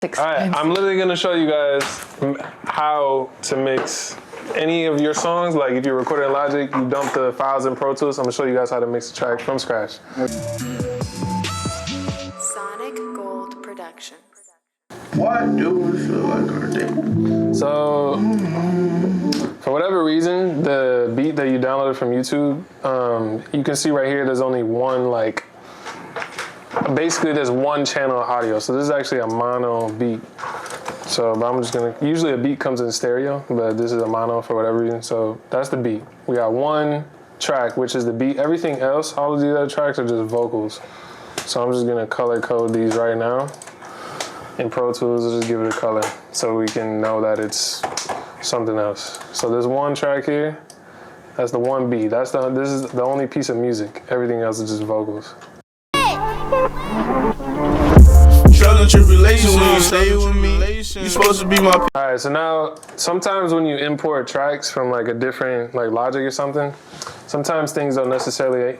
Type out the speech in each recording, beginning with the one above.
Alright, I'm literally gonna show you guys how to mix any of your songs. Like if you're recording in Logic, you dump the files in Pro Tools. I'm gonna show you guys how to mix the track from scratch. Sonic Gold Productions. What do we feel like our day? So, for whatever reason, the beat that you downloaded from YouTube, you can see right here, there's only one, like, basically there's one channel audio. So this is actually a mono beat. So I'm just gonna, usually a beat comes in stereo, but this is a mono for whatever reason. So that's the beat. We got one track, which is the beat. Everything else, all of these other tracks are just vocals. So I'm just gonna color code these right now. In Pro Tools, just give it a color so we can know that it's something else. So there's one track here. That's the one beat. This is the only piece of music. Everything else is just vocals. Trouble and tribulation when you stay with me. You supposed to be my. All right, so now sometimes when you import tracks from like a different, like Logic or something, sometimes things don't necessarily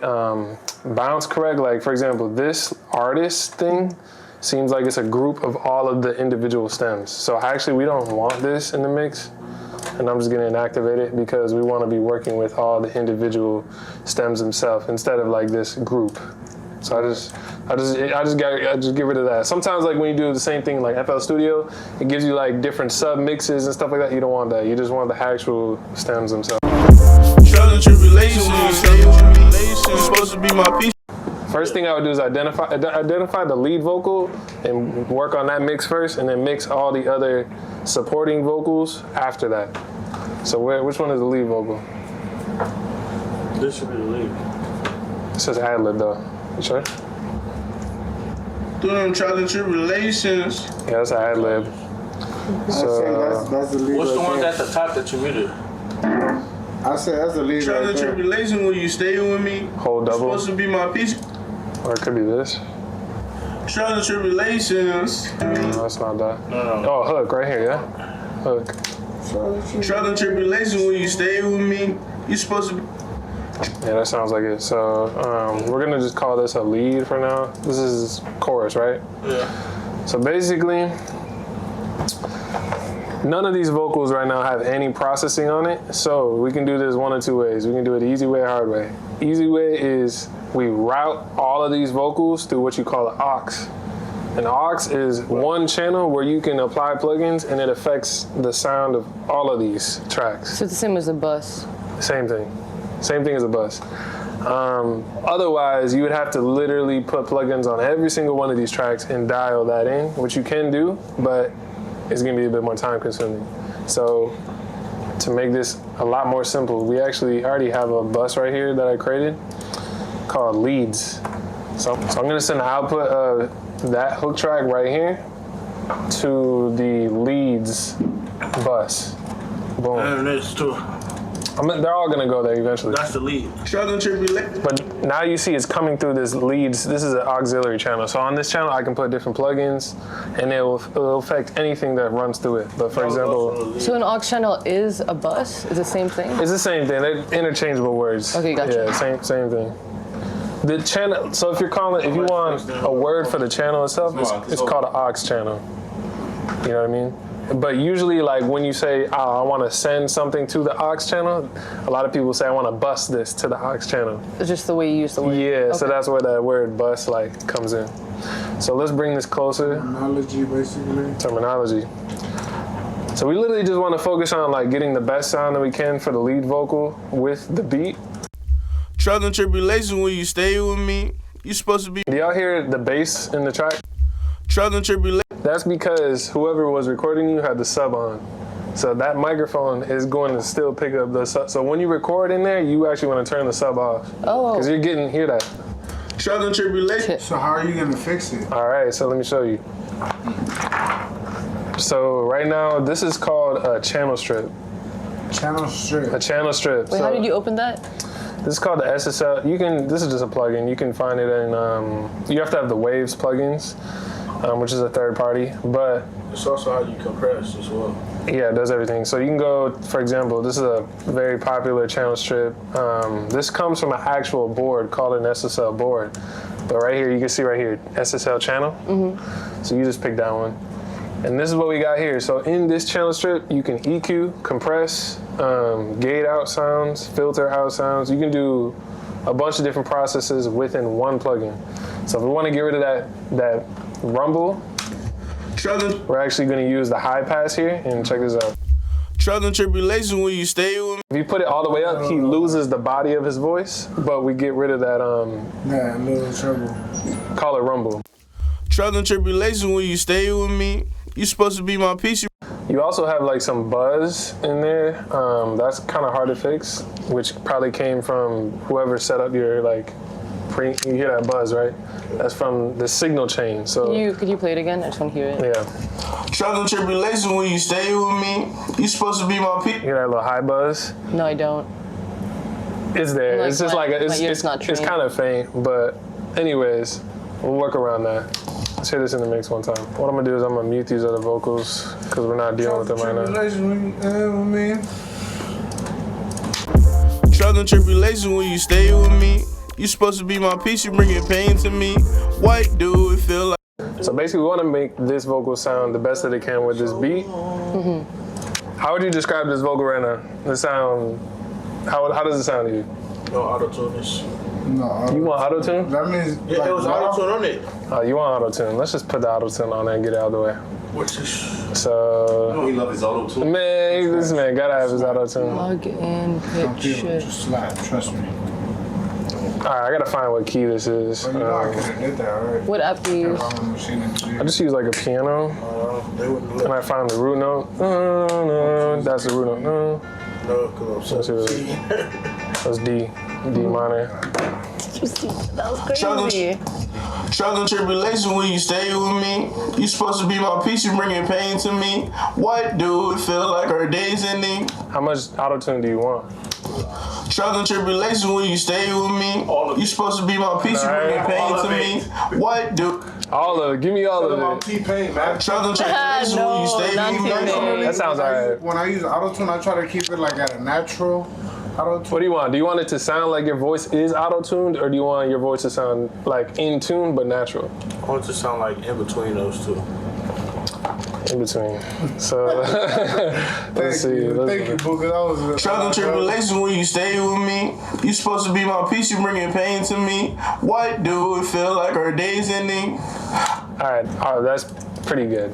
bounce correct. Like for example, this artist thing seems like it's a group of all of the individual stems. So actually we don't want this in the mix, and I'm just gonna inactivate it because we wanna be working with all the individual stems themselves instead of like this group. So I just get rid of that. Sometimes like when you do the same thing like FL Studio, it gives you like different sub mixes and stuff like that. You don't want that. You just want the actual stems themselves. Trouble and tribulation when you stay with me. You supposed to be my piece. First thing I would do is identify the lead vocal and work on that mix first, and then mix all the other supporting vocals after that. So which one is the lead vocal? This should be the lead. It says ad-lib though. You sure? Through them trials and tribulations. Yeah, that's an ad-lib. So that's the lead. What's the right one there. at the top that you muted? I said that's the lead. Trials Right and there. tribulation when you stay with me. hold You double, supposed to be my piece. or it could be this. Trials and tribulations. No, it's not that. No. Oh, hook right here, yeah? Hook. Trials and tribulations when you stay with me. You supposed to be. Yeah, that sounds like it. So we're gonna just call this a lead for now. This is chorus, right? Yeah. So basically, none of these vocals right now have any processing on it. So we can do this one of two ways. We can do it the easy way or hard way. Easy way is we route all of these vocals through what you call an aux. An aux is one channel where you can apply plugins and it affects the sound of all of these tracks. So it's the same as a bus. Same thing. Same thing as a bus. Otherwise, you would have to literally put plugins on every single one of these tracks and dial that in, which you can do, but it's gonna be a bit more time consuming. So to make this a lot more simple, we actually already have a bus right here that I created called leads. So I'm gonna send the output of that hook track right here to the leads bus. Boom. And this too. They're all gonna go there eventually. That's the lead. Trials and tribulations. But now you see it's coming through this leads. This is an auxiliary channel. So on this channel, I can put different plugins, and it'll affect anything that runs through it. But for example, So an aux channel is a bus? Is the same thing? it's the same thing. They're interchangeable words. Okay, gotcha. Yeah, same thing. The channel. So if you want a word for the channel itself, it's called an aux channel. You know what I mean? But usually, like when you say, "Oh, I want to send something to the aux channel," a lot of people say, "I want to bus this to the aux channel." It's just the way you use the word. Yeah, so Okay. that's where that word bus like comes in. So let's bring this closer. Terminology, basically. Terminology. So we literally just want to focus on like getting the best sound that we can for the lead vocal with the beat. Trials and tribulations when you stay with me. You supposed to be. Do y'all hear the bass in the track? Trials and tribulations. That's because whoever was recording you had the sub on. So that microphone is going to still pick up the sub. So when you record in there, you actually want to turn the sub off. Oh. Because you're getting hear that. Trials and tribulations. So how are you gonna fix it? All right, so let me show you. So right now, this is called a channel strip. Channel strip. A channel strip. Wait, so how did you open that? This is called the SSL. This is just a plugin. You can find it in, you have to have the Waves plugins, which is a third party, but It's also how you compress as well. yeah, it does everything. So you can go, for example, this is a very popular channel strip. This comes from an actual board called an SSL board. But right here, you can see right here, SSL channel. So you just pick that one. And this is what we got here. So in this channel strip, you can EQ, compress, gate out sounds, filter out sounds. You can do a bunch of different processes within one plugin. So if we want to get rid of that rumble, we're actually going to use the high pass here, and check this out. Trials and tribulations when you stay with me. If you put it all the way up, he loses the body of his voice, but we get rid of that, Yeah, a little trouble. call it rumble. Trials and tribulations when you stay with me. You supposed to be my piece. You also have like some buzz in there. That's kind of hard to fix, which probably came from whoever set up your like you hear that buzz, right? That's from the signal chain. So Could you play it again? I just want to hear it. yeah. Trials and tribulations when you stay with me. You supposed to be my piece. You hear that little high buzz? No, I don't. It's there. Like, it's just my- like my ear's not it's trained. kind of faint, but anyways, we'll work around that. Let's hear this in the mix one time. What I'm gonna do is I'm gonna mute these other vocals because we're not dealing with them right now. Tribulations when you stay with me. Trials and tribulations when you stay with me. You supposed to be my piece. You bringing pain to me. White dude, it feel like. So basically, we want to make this vocal sound the best that it can with this beat. Mm-hmm. How would you describe this vocal right now? The sound. How does it sound to you? No auto-tune this. No, You want auto tune? that means Yeah, it was auto-tune on it. Oh, you want auto tune? Let's just put the auto tune on there and get it out of the way. Which is So, He love his auto tune. man, this man gotta have his auto tune. All Plug in, Don't pitch feel it, shift. just slap. Trust me. right, I gotta find what key this is. But you know I could have did that, right? What app do you use? On the machine and I just use like a piano, they wouldn't and let I found the root note. That's the root note. no, because I'm Let's so see That's D minor. That was crazy. Trials and tribulations when you stay with me. You supposed to be my piece. You bringing pain to me. White dude, it feel like our days ending. How much auto tune do you want? Trials and tribulations when you stay with me. You supposed to be my piece. You bringing pain to me. White dude. All of it. Give me all of it. T-Pain, man. Trials and tribulations when you stay not with me. T-Pain. That sounds alright. When I use auto-tune, I try to keep it like at a natural auto-tune. What do you want? Do you want it to sound like your voice is auto-tuned, or do you want your voice to sound like in tune but natural? I want it to sound like in between those two. In between. So let's see. Thank you, Booker. That was Trials and tribulations when you stay with me. You supposed to be my piece. You bringing pain to me. White dude, it feel like our days ending. All right, that's pretty good.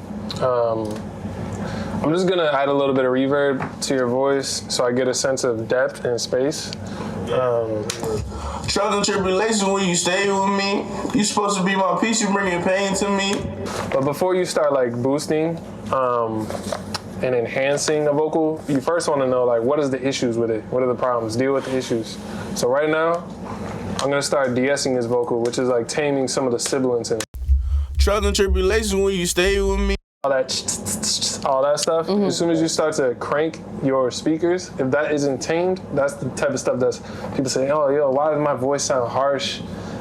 I'm just gonna add a little bit of reverb to your voice so I get a sense of depth and space. Trials and tribulations when you stay with me. You supposed to be my piece. You bringing pain to me. But before you start like boosting and enhancing a vocal, you first want to know like what is the issues with it? What are the problems? Deal with the issues. So right now, I'm gonna start de-essing this vocal, which is like taming some of the sibilants in it. Trials and tribulations when you stay with me. All that stuff. As soon as you start to crank your speakers, if that isn't tamed, that's the type of stuff that's people say, oh, yo, why does my voice sound harsh?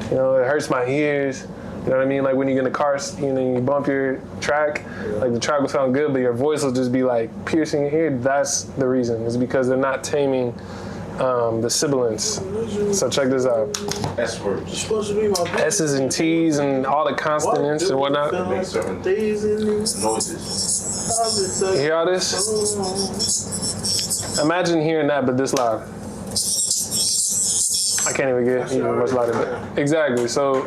You know, it hurts my ears. You know what I mean? Like when you get in the car, you know, you bump your track, like the track will sound good, but your voice will just be like piercing your ear. That's the reason. It's because they're not taming the sibilants. So check this out. S words. It's supposed to be my S's and T's and all the consonants and whatnot. Make certain noises. You hear all this? Imagine hearing that, but this loud. I can't even get even much louder. But exactly. So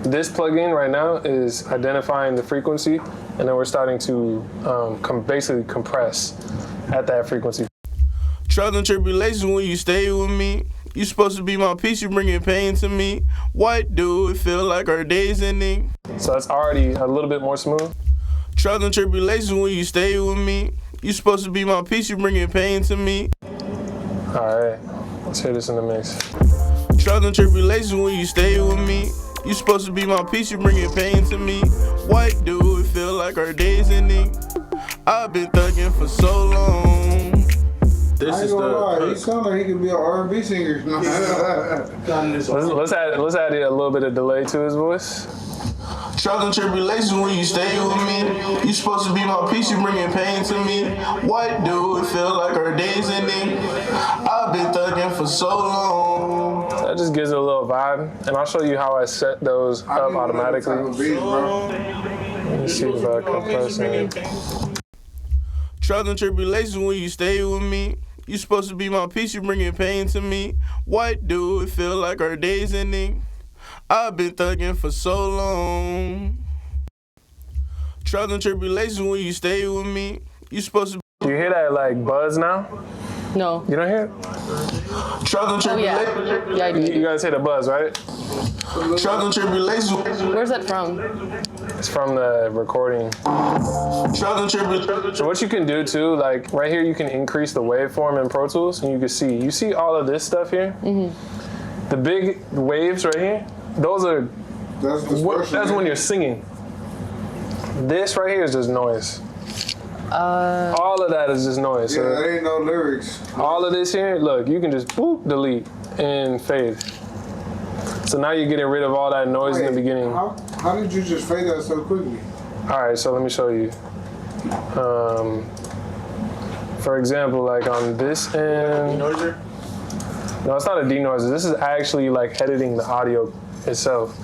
this plugin right now is identifying the frequency, and then we're starting to basically compress at that frequency. Trials and tribulations when you stay with me. You supposed to be my piece. You bringing pain to me. White dude, it feel like our days ending. So it's already a little bit more smooth. Trials and tribulations when you stay with me. You supposed to be my piece. You bringing pain to me. All right, let's hear this in the mix. Trials and tribulations when you stay with me. You supposed to be my piece. You bringing pain to me. White dude, it feel like our days ending. I've been thugging for so long. This I ain't is gonna lie, he the sound like he could be an R&B singer. Let's add a little bit of delay to his voice. Trials and tribulations when you stay with me. You supposed to be my peace, you bringing pain to me. What do it feel like our days ending? I've been thugging for so long. That just gives it a little vibe, and I'll show you how I set those up automatically. Let me see if I compress it. Trials and tribulations when you stay with me. You supposed to be my peace, you bringing pain to me. What do it feel like our days ending? I've been thugging for so long. Trials and tribulations when you stay with me. You supposed to. Do you hear that like buzz now? No. You don't hear it? Trials and tribulations. Yeah, I do. You guys hear the buzz, right? Trials and tribulations. Where's that from? It's from the recording. Trials and tribulations. So what you can do too, like right here, you can increase the waveform in Pro Tools, and you see all of this stuff here. Mm-hmm. The big waves right here, those are that's when you're singing. This right here is just noise. All of that is just noise. Yeah, So there ain't no lyrics. all of this here, look, you can just boop, delete, and fade. So now you're getting rid of all that noise in the beginning. How did you just fade that so quickly? All right, so let me show you. For example, like on this end. Noiser? No, it's not a denoiser. This is actually like editing the audio itself.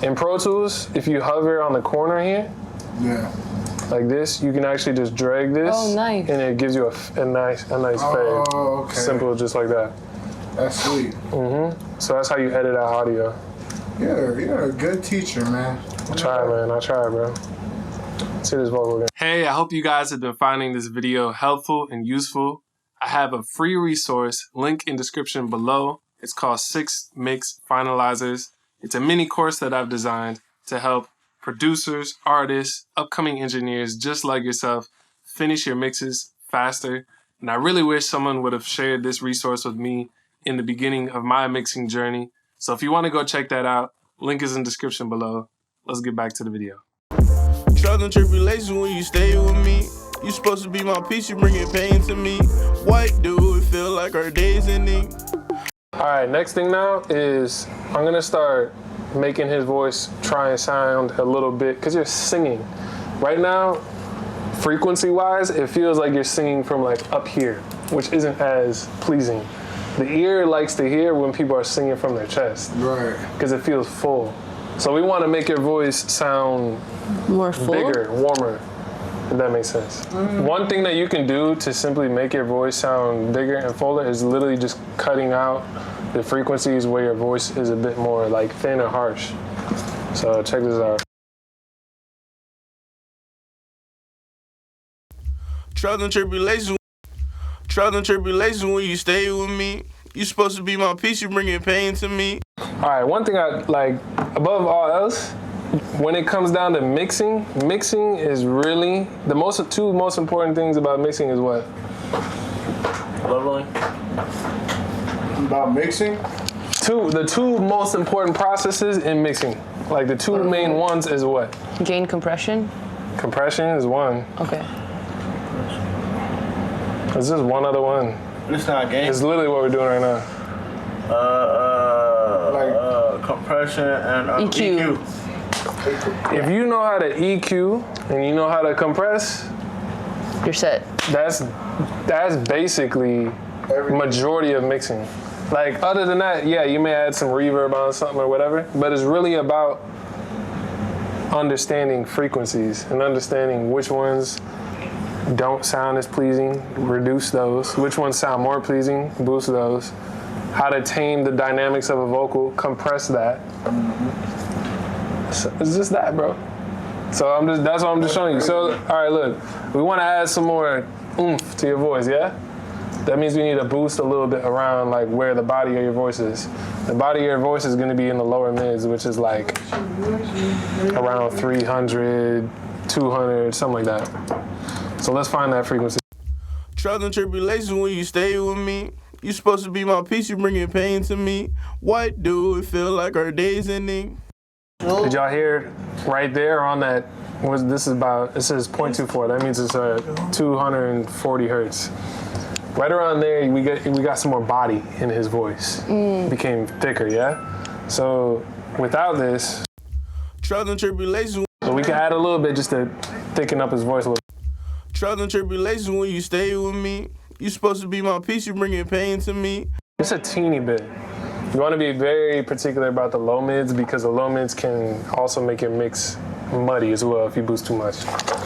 In Pro Tools, if you hover on the corner here, Yeah. like this, you can actually just drag this. Oh, nice. And it gives you a nice fade. Oh, okay. Simple, just like that. That's sweet. So that's how you edit out audio. You're a good teacher, man. I try, man. I try, bro. Let's see this vocal again. Hey, I hope you guys have been finding this video helpful and useful. I have a free resource, link in description below. It's called 6 Mix Finalizers. It's a mini course that I've designed to help producers, artists, upcoming engineers just like yourself finish your mixes faster. And I really wish someone would have shared this resource with me in the beginning of my mixing journey. So if you want to go check that out, link is in the description below. Let's get back to the video. Trials and tribulations when you stay with me. You supposed to be my peace, you bringing pain to me. What do it feel like our days ending? All right, next thing now is I'm gonna start making his voice try and sound a little bit, because you're singing. Right now, frequency-wise, it feels like you're singing from like up here, which isn't as pleasing. The ear likes to hear when people are singing from their chest, Right. because it feels full. So we want to make your voice sound More full? bigger, warmer, if that makes sense. One thing that you can do to simply make your voice sound bigger and fuller is literally just cutting out the frequencies where your voice is a bit more like thin or harsh. So check this out. Trials and tribulations. Trials and tribulations when you stay with me. You supposed to be my peace, you bringing pain to me. All right, one thing I like above all else, when it comes down to mixing is really the two most important things about mixing is what? Leveling? About mixing? The two most important processes in mixing. Like the two main ones is what? Gain compression? Compression is one. Okay. There's just one other one. It's not a game. It's literally what we're doing right now. Compression and EQ. If you know how to EQ and you know how to compress, You're set. that's basically majority of mixing. Like other than that, yeah, you may add some reverb on something or whatever, but it's really about understanding frequencies and understanding which ones don't sound as pleasing, reduce those. Which ones sound more pleasing, boost those. How to tame the dynamics of a vocal, compress that. So it's just that, bro. So that's what I'm just showing you. So, all right, look, we want to add some more oomph to your voice, yeah? That means we need to boost a little bit around like where the body of your voice is. The body of your voice is going to be in the lower mids, which is like around 300, 200, something like that. So let's find that frequency. Trials and tribulations when you stay with me. You supposed to be my peace, you bringing pain to me. What do it feel like our days ending? Did y'all hear right there on that? This is about, it says 0.24. That means it's 240 hertz. Right around there, we got some more body in his voice. It became thicker, yeah? So without this, Trials and tribulations. So we can add a little bit just to thicken up his voice a little. Trials and tribulations when you stay with me. You supposed to be my peace, you bringing pain to me. Just a teeny bit. You want to be very particular about the low mids because the low mids can also make your mix muddy as well if you boost too much.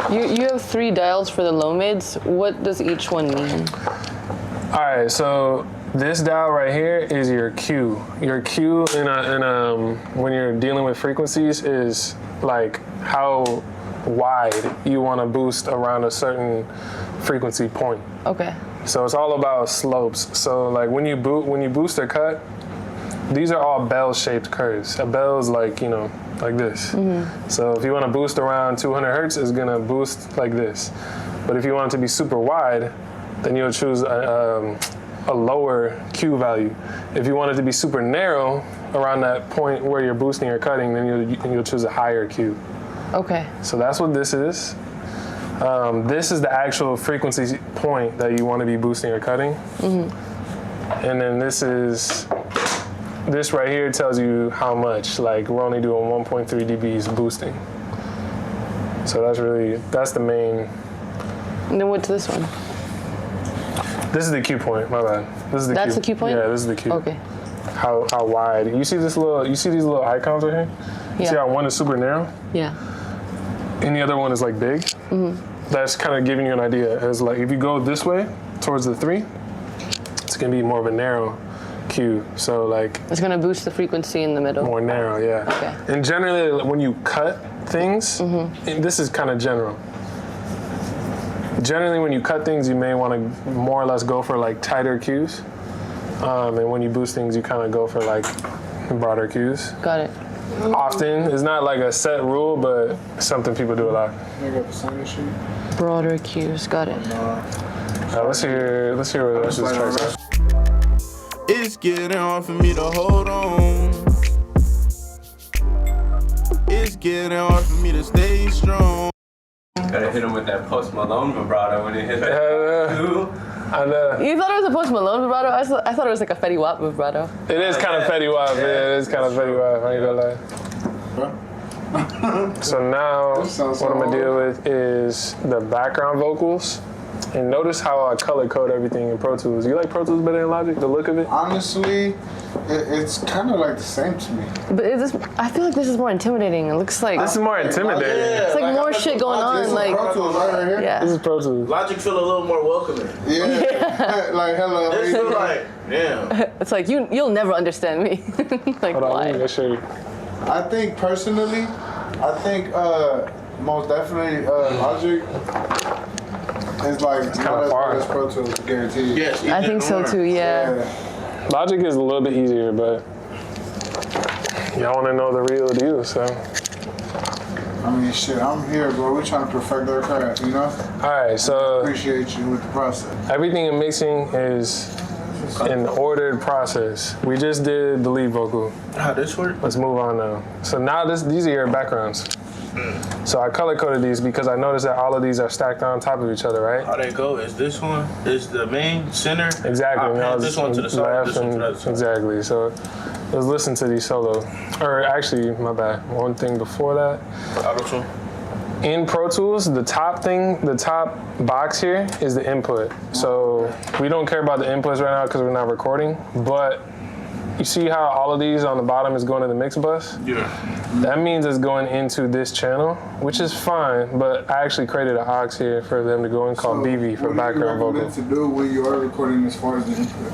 You have 3 dials for the low mids. What does each one mean? All right, so this dial right here is your Q. Your Q when you're dealing with frequencies is like how wide you want to boost around a certain frequency point. Okay. So it's all about slopes. So like when you boost a cut, these are all bell-shaped curves. A bell is like, you know, like this. So if you want to boost around 200 hertz, it's gonna boost like this. But if you want it to be super wide, then you'll choose a lower Q value. If you want it to be super narrow around that point where you're boosting or cutting, then you'll choose a higher Q. Okay. So that's what this is. This is the actual frequency point that you want to be boosting or cutting. And then this right here tells you how much. Like we're only doing 1.3 dBs boosting. So that's the main. And then what's this one? This is the Q point, my bad. This is the That's Q. the Q point? Yeah, this is the Q. Okay. How wide. You see these little icons right here? You see Yeah. how one is super narrow? Yeah. And the other one is like big? That's kind of giving you an idea. As like if you go this way towards the 3, it's gonna be more of a narrow Q. So like It's gonna boost the frequency in the middle. more narrow, yeah. Okay. And generally when you cut things, and this is kind of general. Generally when you cut things, you may want to more or less go for like tighter Qs. And when you boost things, you kind of go for like broader Qs. Got it. Often, it's not like a set rule, but something people do a lot. I got the sign sheet. Broader cues. Got it. Let's hear what the rest of this track says. It's getting hard for me to hold on. It's getting hard for me to stay strong. Gotta hit him with that Post Malone vibrato when he hit that. I know. You thought it was a Post Malone vibrato? I thought it was like a Fetty Wap vibrato. It is kind of Fetty Wap, yeah. It is kind of Fetty Wap, I ain't gonna lie. So now, what I'm gonna deal with is the background vocals. And notice how I color code everything in Pro Tools. You like Pro Tools better than Logic, the look of it? Honestly, it's kind of like the same to me. But I feel like this is more intimidating. It looks like This is more intimidating. it's like more shit going on. This is Like Pro Tools right here. This yeah. is Pro Tools. Logic feel a little more welcoming. Yeah. Like, hello. This feel like, damn. It's like you'll never understand me. Like Hold on, let me why? make sure. I think personally, most definitely Logic is like not as far. hard as Pro Tools, guaranteed. Yes, I think so too. Yeah. Yeah. Logic is a little bit easier, but y'all want to know the real deal, so. I mean, shit, I'm here, bro. We're trying to perfect our craft, you know? All right, so Appreciate you with the process. everything in mixing is an ordered process. We just did the lead vocal. How this work? Let's move on now. So now these are your backgrounds. So I color coded these because I noticed that all of these are stacked on top of each other, right? How they go? Is this one? Is the main center? Exactly. I and pan was this one to the side. left This one to and- the other side. Exactly. So let's listen to these solo. Or actually, my bad. One thing before that. Auto-tune. In Pro Tools, the top box here is the input. So we don't care about the inputs right now because we're not recording, but you see how all of these on the bottom is going to the mix bus? Yeah. That means it's going into this channel, which is fine, but I actually created an aux here for them to go in called BV for background What do vocal. you recommend to do when you are recording as far as the input?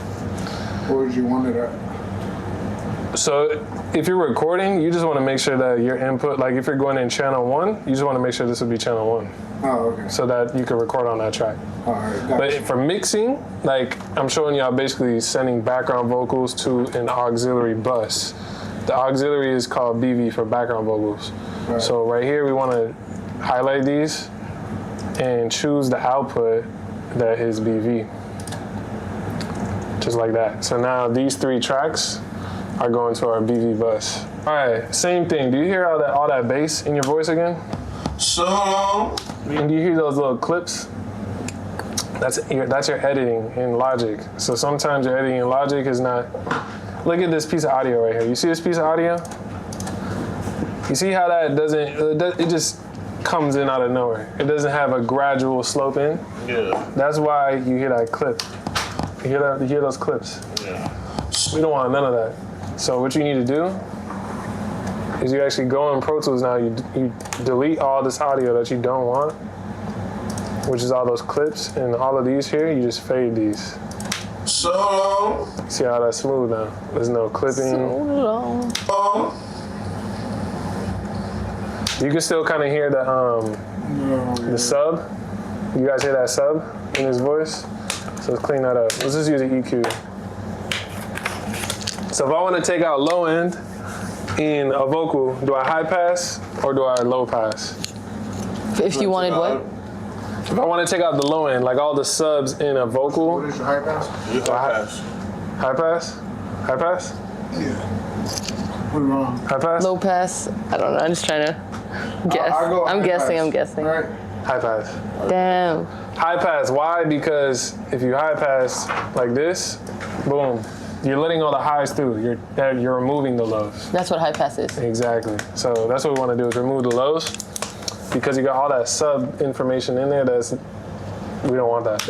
Where would you want it at? So if you're recording, you just want to make sure that your input, like if you're going in channel 1, you just want to make sure this would be channel 1 Oh, okay. so that you can record on that track. All right, But gotcha. for mixing, like I'm showing y'all basically sending background vocals to an auxiliary bus. The auxiliary is called BV for background vocals. Right. So right here, we want to highlight these and choose the output that is BV. Just like that. So now these 3 tracks are going to our BV bus. All right, same thing. Do you hear all that bass in your voice again? So long. And do you hear those little clips? That's your editing in Logic. So sometimes your editing in Logic is not. Look at this piece of audio right here. You see this piece of audio? You see how that doesn't, it just comes in out of nowhere. It doesn't have a gradual slope in. Yeah. That's why you hear that clip. You hear that? You hear those clips? Yeah. We don't want none of that. So what you need to do is you actually go in Pro Tools now, you delete all this audio that you don't want, which is all those clips, and all of these here, you just fade these. So long. See how that's smooth now? There's no clipping. You can still kind of hear the sub. You guys hear that sub in his voice? So let's clean that up. Let's just use an EQ. So if I want to take out low end in a vocal, do I high pass or do I low pass? If you wanted what? If I want to take out the low end, like all the subs in a vocal. What is your high pass? You high pass. High pass? High pass? Yeah. What wrong? High pass? Low pass? I don't know. I'm just trying to guess. I go I'm high guessing. pass. I'm guessing. Right. High pass. Damn. High pass. Why? Because if you high pass like this, boom, you're letting all the highs through. You're removing the lows. That's what high pass is. Exactly. So that's what we want to do is remove the lows because you got all that sub information in there. We don't want that.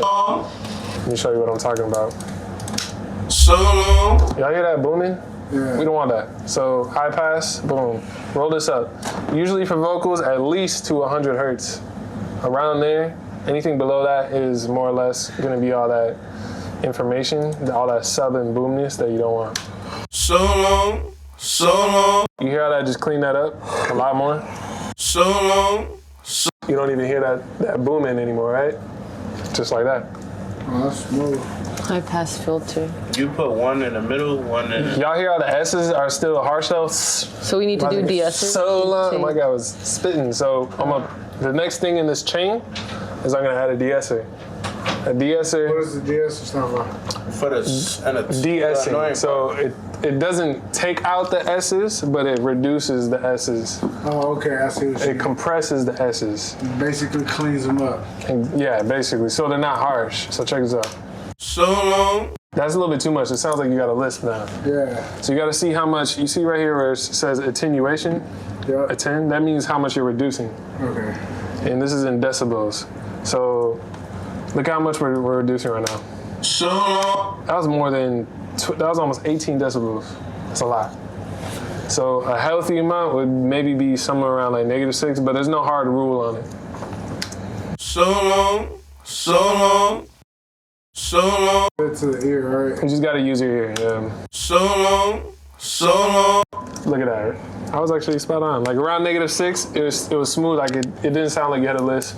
Let me show you what I'm talking about. So long. Y'all hear that booming? Yeah. We don't want that. So high pass, boom. Roll this up. Usually for vocals, at least to 100 hertz. Around there, anything below that is more or less gonna be all that information, all that sub and boomness that you don't want. So long. So long. You hear how that just cleaned that up a lot more? So long. You don't even hear that booming anymore, right? Just like that. Oh, that's smooth. High pass filter. You put one in the middle, one in. Y'all hear how the S's are still harsh though? So we need to do de-esser. So long. My guy was spitting. So the next thing in this chain is I'm gonna add a de-esser. A de-esser. What does the de-esser stand for? For the De-essing. So it doesn't take out the S's, but it reduces the S's. Oh, okay. I see what you It compresses the S's. basically cleans them up. And yeah, basically. So they're not harsh. So check this out. So long. That's a little bit too much. It sounds like you got a lisp now. Yeah. So you got to see how much, you see right here where it says attenuation, Yep. attend, that means how much you're reducing. Okay. And this is in decibels. So look how much we're reducing right now. So long. That was that was almost 18 decibels. That's a lot. So a healthy amount would maybe be somewhere around like -6, but there's no hard rule on it. So long. So long. So long. Good to the ear, right? You just got to use your ear. Yeah. So long. So long. Look at that. I was actually spot on. Like around -6, it was smooth. Like it didn't sound like you had a lisp.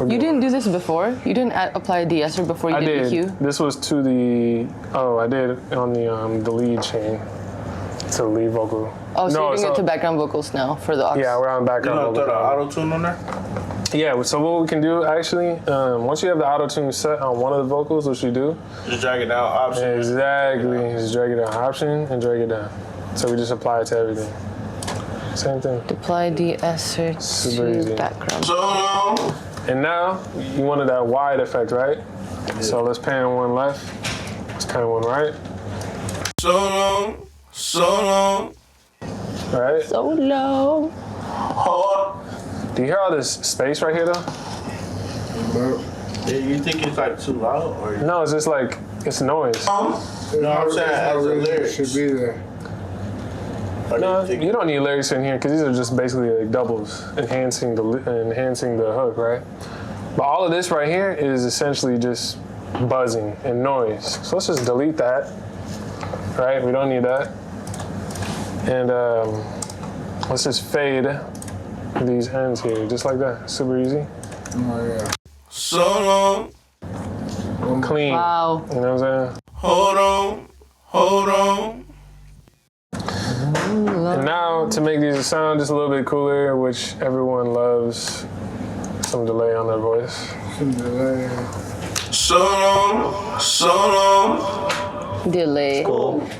You didn't do this before? You didn't apply a de-esser before you I did did. EQ? This was to I did on the lead chain, to the lead vocal. Oh, so you're doing it to background vocals now for the aux? Yeah, we're on You background gonna throw the vocal. auto tune on there? Yeah, so what we can do actually, once you have the auto tune set on one of the vocals, what you do, Just drag it down. Option. exactly, just drag it down, option, and drag it down. So we just apply it to everything. Same thing. Apply de-esser Super to easy. background. So long. And now, you wanted that wide effect, right? So let's pan one left, let's pan one right, So long. So long. right? So low. Hard. Do you hear all this space right here though? Yeah, you think it's like too loud or? No, it's just like, it's noise. No, I'm saying as a It lyrics. should be there. Or No, you think- you don't need lyrics in here because these are just basically like doubles, enhancing the hook, right? But all of this right here is essentially just buzzing and noise. So let's just delete that, right? We don't need that. And let's just fade these ends here, just like that. Super easy. Oh, yeah. So long. Clean. Wow. You know what I'm saying? Hold on. Hold on. And now to make these sound just a little bit cooler, which everyone loves, some delay on their voice. Some delay. So long. So long. Delay.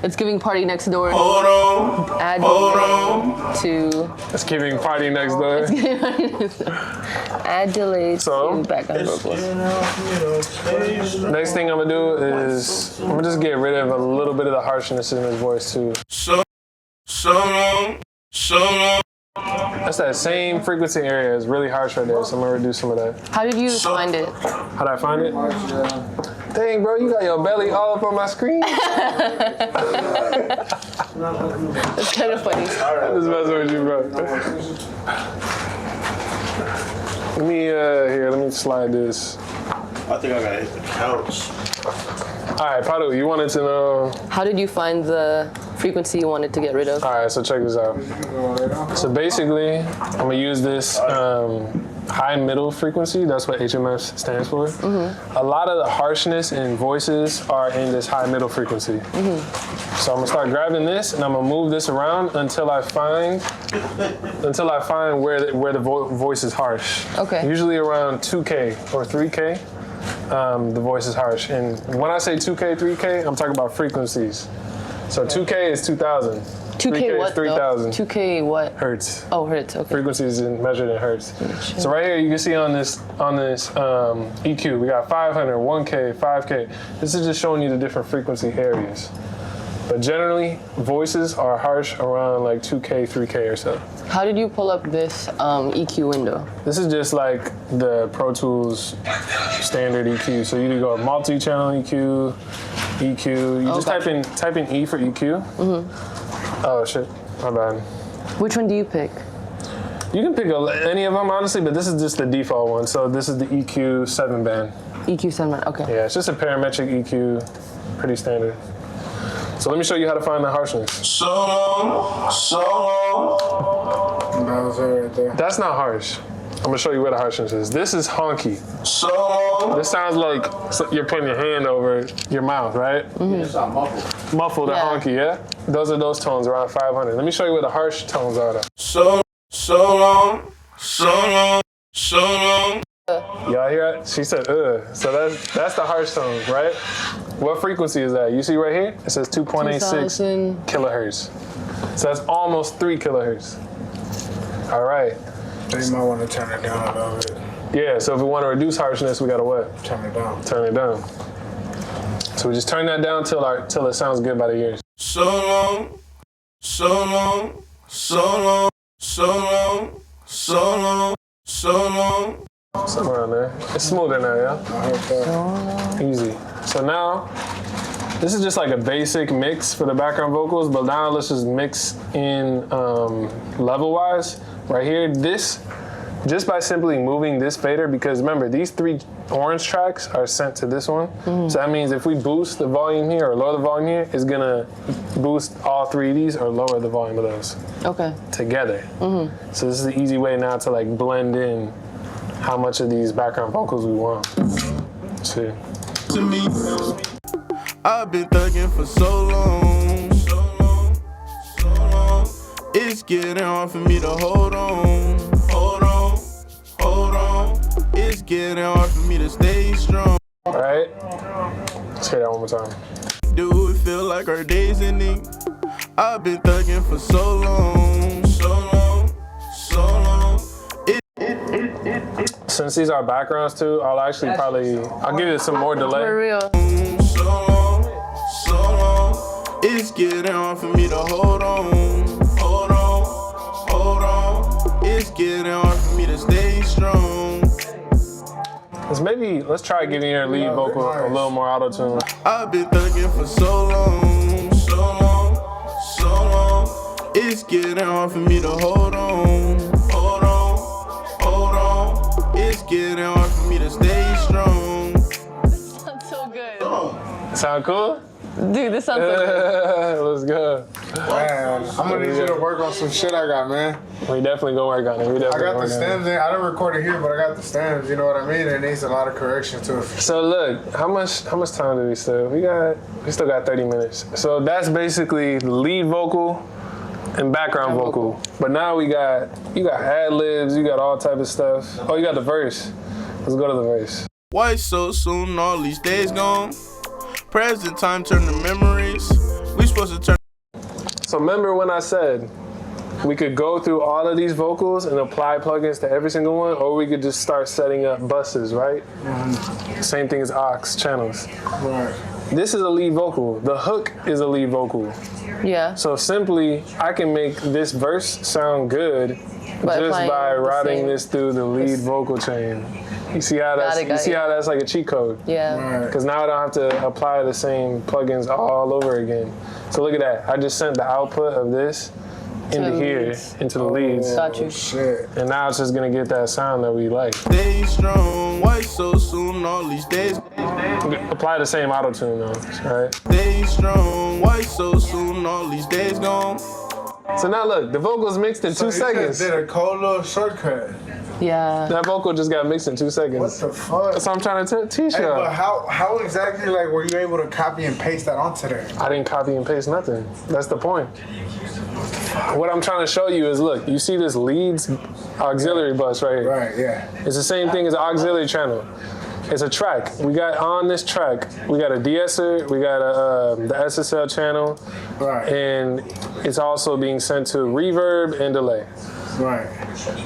It's giving party next door. Hold on. Add Hold delay on. to It's giving party next door. add delay So? to background vocals. Next thing I'm gonna do is I'm gonna just get rid of a little bit of the harshness in his voice too. So long. So long. That's that same frequency area. It's really harsh right there, so I'm gonna reduce some of that. How did you find it? How did I find it? Dang, bro, you got your belly all up on my screen. It's kind of funny. I'm just messing with you, bro. Let me slide this. I think I gotta hit the couch. All right, Padu, you wanted to know. How did you find the frequency you wanted to get rid of? All right, so check this out. So basically, I'm gonna use this high middle frequency. That's what HMS stands for. A lot of the harshness in voices are in this high middle frequency. So I'm gonna start grabbing this and I'm gonna move this around until I find where the voice is harsh. Okay. Usually around 2K or 3K, the voice is harsh. And when I say 2K, 3K, I'm talking about frequencies. So 2K is 2,000. 2K what is 3,000. 2K what? Hertz. Oh, hertz. Okay. Frequencies measured in hertz. So right here, you can see on this EQ, we got 500, 1K, 5K. This is just showing you the different frequency areas. But generally, voices are harsh around like 2K, 3K or so. How did you pull up this EQ window? This is just like the Pro Tools standard EQ. So you can go multi-channel EQ, EQ. You just type in E for EQ. Oh shit, my bad. Which one do you pick? You can pick any of them, honestly, but this is just the default one. So this is the EQ 7-band. EQ 7, okay. Yeah, it's just a parametric EQ, pretty standard. So let me show you how to find the harshness. So long. That was it right there. That's not harsh. I'm gonna show you where the harshness is. This is honky. So long. This sounds like you're putting your hand over your mouth, right? It's not muffled. Muffled or Yeah. honky, yeah? Those are those tones around 500. Let me show you where the harsh tones are though. So long. Y'all hear it? She said, So that's the harsh tone, right? What frequency is that? You see right here? It says 2.86 2000. kilohertz. So that's almost 3 kilohertz. All right. So you might want to turn it down a little bit. Yeah, so if we want to reduce harshness, we gotta what? Turn it down. Turn it down. So we just turn that down till it sounds good by the ears. So long. Somewhere around there. It's smoother now, yeah? I heard that. Easy. So now, this is just like a basic mix for the background vocals, but now let's just mix in level-wise. Right here, this, just by simply moving this fader, because remember, these 3 orange tracks are sent to this one. So that means if we boost the volume here or lower the volume here, it's gonna boost all 3 of these or lower the volume of those Okay. together. So this is the easy way now to like blend in how much of these background vocals we want. Let's see. To me, I've been thugging for so long. It's getting hard for me to hold on. It's getting hard for me to stay strong. All right, let's hear that one more time. Do it feel like our days ending? I've been thugging for so long. Since these are backgrounds too, I'll give it some more delay. For real. So long. It's getting hard for me to hold on. It's getting hard for me to stay strong. Let's try giving your lead vocal a little more auto-tune. I've been thugging for so long. It's getting hard for me to hold on. It's getting hard for me to stay strong. Sounds so good. Sound cool? Dude, this sounds so good. Let's go. Man, I'm gonna need you to work on some shit I got, man. We definitely gonna work on it. I got the stems in. I didn't record it here, but I got the stems. You know what I mean? It needs a lot of correction to it. So look, how much time do we still? We still got 30 minutes. So that's basically the lead vocal and background vocal. But now you got ad-libs, you got all type of stuff. Oh, you got the verse. Let's go to the verse. Why so soon? All these days gone. Present time turn to memories. We supposed to turn. So remember when I said we could go through all of these vocals and apply plugins to every single one, or we could just start setting up buses, right? Same thing as aux channels. Right. This is a lead vocal. The hook is a lead vocal. Yeah. So simply, I can make this verse sound good applying by the routing same- this through the lead vocal chain. You see how that's how that's like a cheat code? Yeah. Right. Because now I don't have to apply the same plugins all over again. So look at that. I just sent the output of this into the here, leads. into the leads. Got you. Shit. And now it's just gonna get that sound that we like. Stay strong, why so soon? All these days. Apply the same auto tune though, right? Stay strong, why so soon? All these days gone. So now look, the vocal's mixed in 2 You seconds. just did a cold little shortcut. Yeah. That vocal just got mixed in 2 What seconds. the fuck? That's what I'm trying to teach Hey, but y'all. how exactly like were you able to copy and paste that onto there? I didn't copy and paste nothing. That's the point. What I'm trying to show you is, look, you see this leads auxiliary bus right here. Right, yeah. It's the same thing as an auxiliary channel. It's a track. We got on this track, we got a de-esser, we got the SSL channel, Right. and it's also being sent to reverb and delay. Right.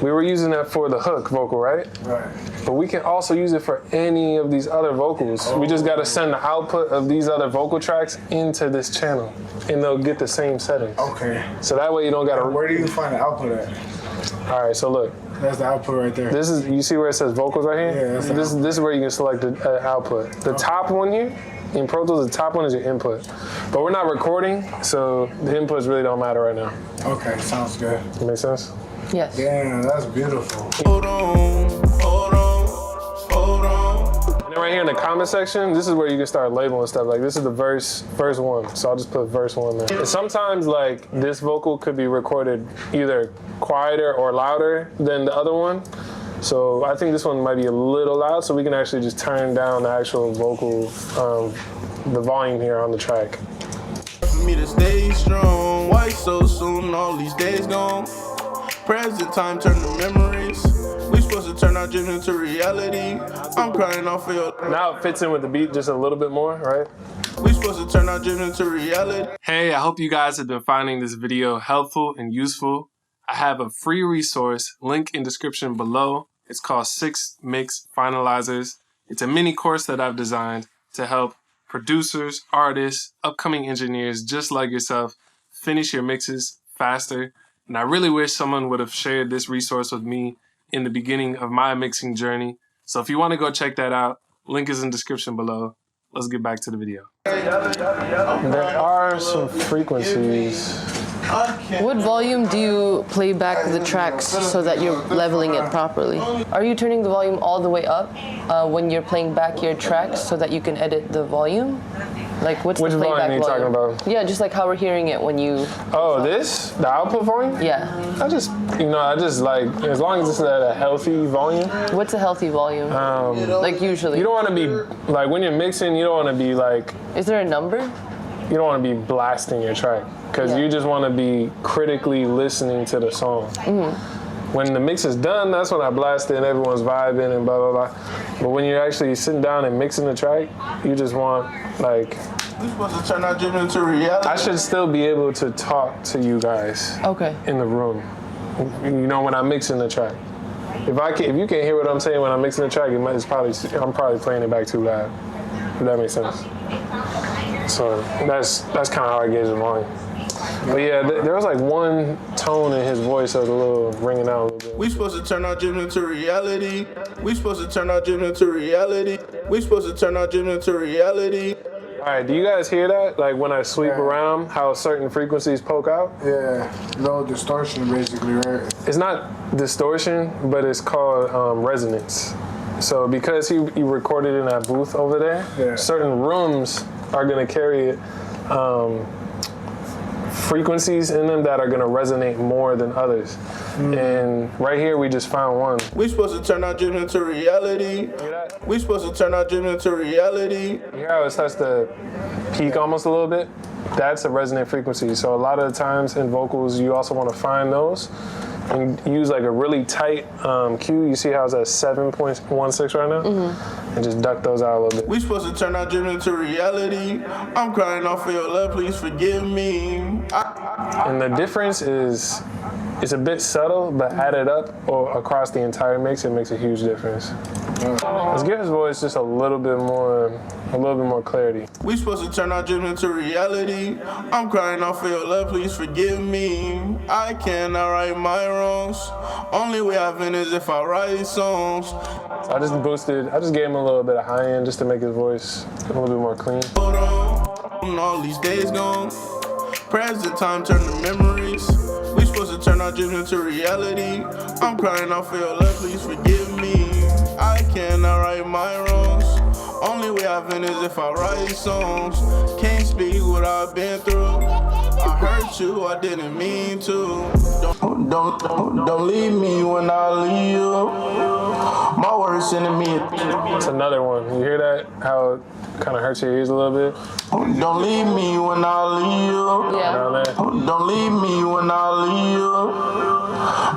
We were using that for the hook vocal, right? Right. But we can also use it for any of these other vocals. We just gotta send the output of these other vocal tracks into this channel, and they'll get the same settings. Okay. So that way you don't gotta. Where do you find the output at? All right, so look, That's the output right there. this is, you see where it says vocals right here? Yeah, that's the This is where you can select the output. The top one here, in Pro Tools, the top one is your input. But we're not recording, so the inputs really don't matter right now. Okay, sounds good. Make sense? Yes. Damn, that's beautiful. Hold on, hold on, hold on. And then right here in the comment section, this is where you can start labeling stuff. Like this is the verse one, so I'll just put verse 1 there. And sometimes like this vocal could be recorded either quieter or louder than the other one. So I think this one might be a little loud, so we can actually just turn down the actual vocal, the volume here on the track. For me to stay strong, why so soon? All these days gone. Present time turn to memories. We supposed to turn our dreams into reality. I'm crying off for your. Now it fits in with the beat just a little bit more, right? We supposed to turn our dreams into reality. Hey, I hope you guys have been finding this video helpful and useful. I have a free resource, link in description below. It's called 6 Mix Finalizers. It's a mini course that I've designed to help producers, artists, upcoming engineers just like yourself finish your mixes faster. And I really wish someone would have shared this resource with me in the beginning of my mixing journey. So if you want to go check that out, link is in the description below. Let's get back to the video. There are some frequencies. What volume do you play back the tracks so that you're leveling it properly? Are you turning the volume all the way up when you're playing back your tracks so that you can edit the volume? Like what's Which the volume playback are you talking about? Yeah, just like how we're hearing it when you. Oh, this? The output volume? Yeah. I just like, as long as it's at a healthy volume. What's a healthy volume? Like usually. You don't want to be, like when you're mixing, you don't want to be like, Is there a number? you don't want to be blasting your track. Because Yeah. you just want to be critically listening to the song. When the mix is done, that's when I blast it and everyone's vibing and blah, blah, blah. But when you're actually sitting down and mixing the track, you just want, like, We supposed to turn our dreams into reality. I should still be able to talk to you guys Okay. in the room. You know, when I'm mixing the track. If you can't hear what I'm saying when I'm mixing the track, I'm probably playing it back too loud. If that makes sense. So that's kind of how I gauge the volume. But yeah, there was like one tone in his voice that was a little ringing out a little bit. We supposed to turn our dreams into reality. We supposed to turn our dreams into reality. We supposed to turn our dreams into reality. All right, do you guys hear that? Like when I sweep around, how certain frequencies poke out? Yeah, no distortion basically, right? It's not distortion, but it's called resonance. So because he recorded in that booth over there, certain rooms are gonna carry frequencies in them that are gonna resonate more than others. And right here, we just found one. We supposed to turn our dreams into reality. Hear that? We supposed to turn our dreams into reality. You hear how it starts to peak almost a little bit? That's a resonant frequency. So a lot of the times in vocals, you also want to find those and use like a really tight cue. You see how it's at 7.16 right now? And just duck those out a little bit. We supposed to turn our dreams into reality. I'm crying off for your love, please forgive me. And the difference is, it's a bit subtle, but added up or across the entire mix, it makes a huge difference. Let's give his voice just a little bit more clarity. We supposed to turn our dreams into reality. I'm crying out for your love, please forgive me. I cannot right my wrongs. Only way I win is if I write songs. So I just gave him a little bit of high end just to make his voice a little bit more clean. Hold on, all these days gone. Present time turn to memories. We supposed to turn our dreams into reality. I'm crying out for your love, please forgive me. I cannot right my wrongs. Only way I win is if I write songs. Can't speak what I've been through. I hurt you, I didn't mean to. Don't leave me when I leave you. My worst enemy. It's another one. You hear that? How it kind of hurts your ears a little bit? Don't leave me when I leave you. Yeah. Down there. Don't leave me when I leave you.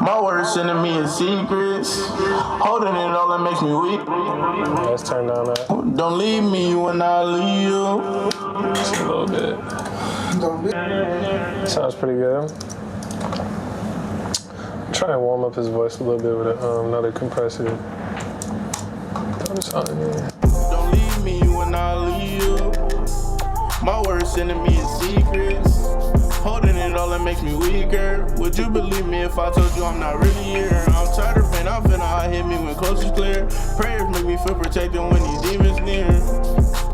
My worst enemy is secrets. Holding it all that makes me weak. Yeah, let's turn down that Don't leave me when I leave you. just a little bit. Sounds pretty good. Try and warm up his voice a little bit with another compressor. Throw this on in here. Don't leave me when I leave you. My worst enemy is secrets. Holding it all that makes me weaker. Would you believe me if I told you I'm not really here? I'm tired of pain, I'm finna hide hit me when close is clear. Prayers make me feel protected when these demons near.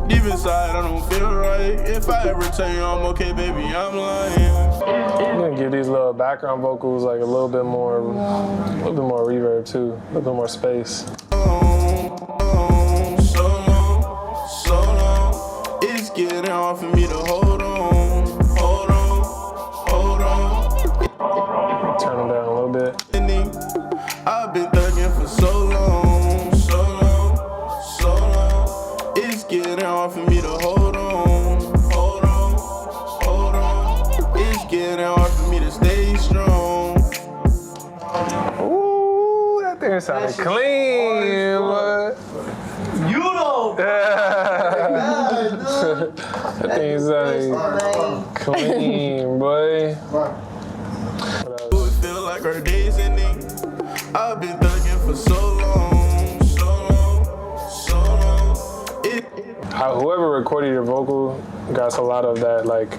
Deep inside, I don't feel right. If I ever tell you I'm okay, baby, I'm lying. I'm gonna give these little background vocals like a little bit more reverb too, a little bit more space. So long, it's getting hard for me to hold on. Turn them down a little bit. I've been thugging for so long. It's getting hard for me to hold on. It's getting hard for me to stay strong. Ooh, that thing sounded clean, boy. You know. That thing sounded clean, boy. It feel like our days ending. I've been thugging for so long. Whoever recorded your vocal got a lot of that like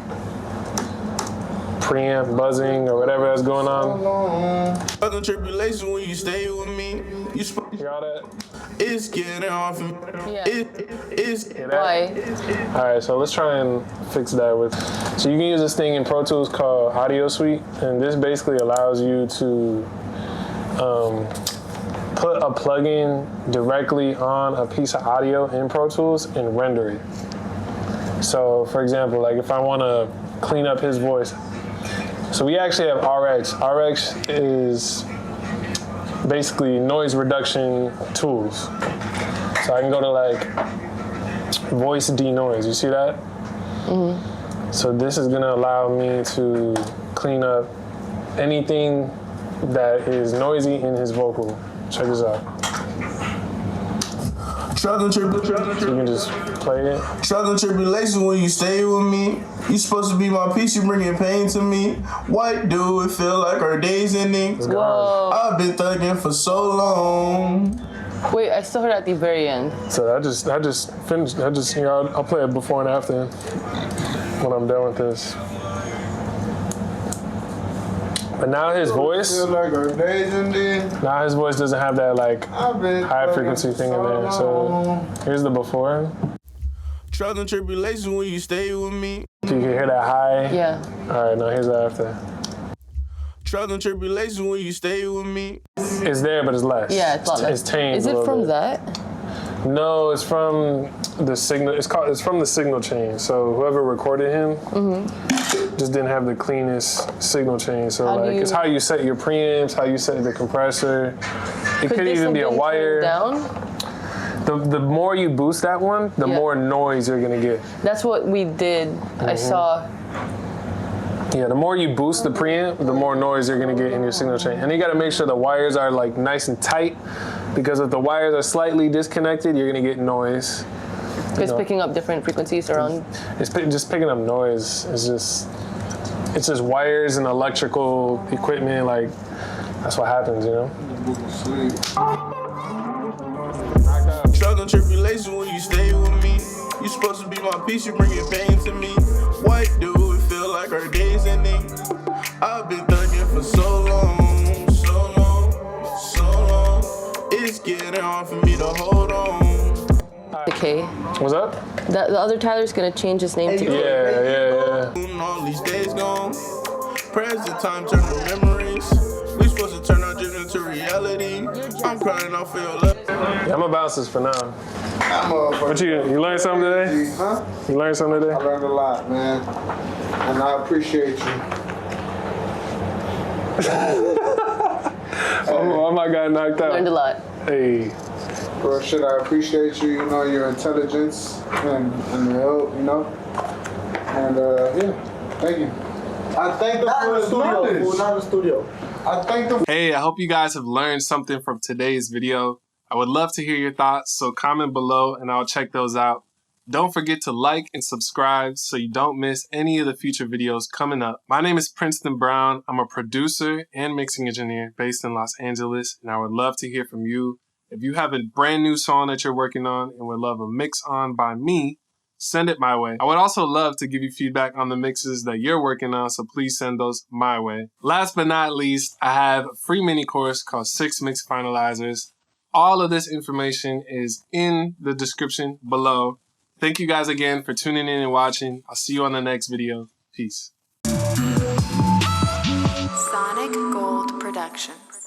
preamp buzzing or whatever that's going on. Other tribulation when you stay with me. You got it? It's getting hard for me. Yeah. It's Why? Alright, so let's try and fix that with. So you can use this thing in Pro Tools called Audio Suite, and this basically allows you to put a plugin directly on a piece of audio in Pro Tools and render it. So for example, like if I want to clean up his voice, so we actually have RX. RX is basically noise reduction tools. So I can go to like voice denoise. You see that? Mm-hmm. So this is gonna allow me to clean up anything that is noisy in his vocal. Check this out. So you can just play it. Trials and tribulations when you stay with me. You supposed to be my peace, you bringing pain to me. Why do it feel like our days ending? Whoa. I've been thugging for so long. Wait, I still heard at the very end. So I just finished. I'll play it before and after when I'm done with this. But now his voice, Feel like our days ending. now his voice doesn't have that like I've been high frequency thing in there. So long. here's the before. Trials and tribulations when you stay with me. So you can hear that high. Yeah. All right, now here's the after. Trials and tribulations when you stay with me. It's there, but it's less. Yeah, it's not. It's tamed. Is a it little from bit. that? No, it's from the signal. It's from the signal chain. So whoever recorded him just didn't have the cleanest signal chain. So How do like you- it's how you set your preamps, how you set the compressor. It could this even be a have been wire. turned down? The more you boost that one, the Yeah. more noise you're gonna get. That's what we did. I saw. Yeah, the more you boost the preamp, the more noise you're gonna get in your signal chain. And you gotta make sure the wires are like nice and tight, because if the wires are slightly disconnected, you're gonna get noise. It's picking up different frequencies around. It's just picking up noise. It's just wires and electrical equipment. Like that's what happens, you know. Sleep. Knock tribulations when you stay with me. You supposed to be my peace, you bringing pain to me. Why do it feel like our days ending? I've been thugging for so long, so long, so long. It's getting hard for me to hold on. Okay. What's up? The other Tyler's gonna change his name to K. Yeah. All these days gone. Present time turn to memories. We supposed to turn our dreams into reality. I'm crying out for your love. Yeah, I'm gonna bounce this for now. What What you learned something today? Huh? You learned something today? I learned a lot, man. And I appreciate you. Oh, my guy knocked out. Learned a lot. Hey. Bro, shit, I appreciate you, you know, your intelligence and your help, you know. And, yeah, thank you. I thank the studio. Not the studio. I thank the. Hey, I hope you guys have learned something from today's video. I would love to hear your thoughts, so comment below and I'll check those out. Don't forget to like and subscribe so you don't miss any of the future videos coming up. My name is Princeton Brown. I'm a producer and mixing engineer based in Los Angeles, and I would love to hear from you. If you have a brand new song that you're working on and would love a mix on by me, send it my way. I would also love to give you feedback on the mixes that you're working on, so please send those my way. Last but not least, I have a free mini course called 6 Mix Finalizers. All of this information is in the description below. Thank you guys again for tuning in and watching. I'll see you on the next video. Peace. Sonic Gold Productions.